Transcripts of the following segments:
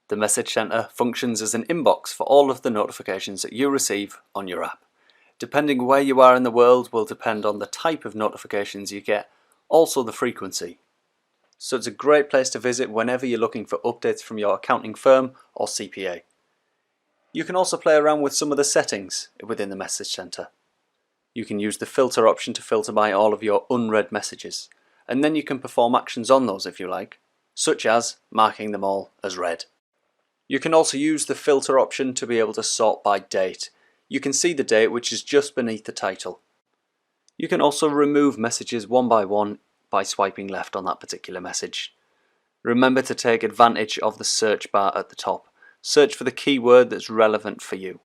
The Message Center functions as an inbox for all of the notifications that you receive on your app. Depending where you are in the world will depend on the type of notifications you get, also the frequency. So it's a great place to visit whenever you're looking for updates from your accounting firm or CPA. You can also play around with some of the settings within the Message Center. You can use the filter option to filter by all of your unread messages, and then you can perform actions on those if you like, such as marking them all as read. You can also use the filter option to be able to sort by date. You can see the date which is just beneath the title. You can also remove messages one by swiping left on that particular message. Remember to take advantage of the search bar at the top. Search for the keyword that's relevant for you.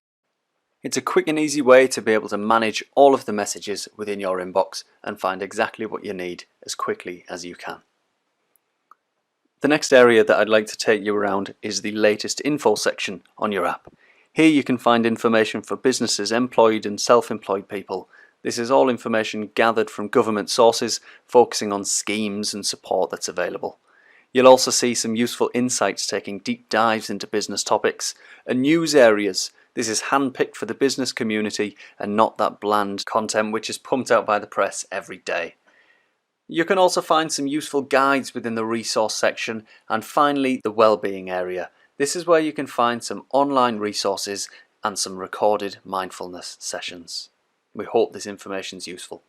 It's a quick and easy way to be able to manage all of the messages within your inbox and find exactly what you need as quickly as you can. The next area that I'd like to take you around is the latest info section on your app. Here you can find information for businesses, employed and self-employed people. This is all information gathered from government sources, focusing on schemes and support that's available. You'll also see some useful insights taking deep dives into business topics and news areas. This is handpicked for the business community and not that bland content which is pumped out by the press every day. You can also find some useful guides within the resource section, and finally the well-being area. This is where you can find some online resources and some recorded mindfulness sessions. We hope this information is useful.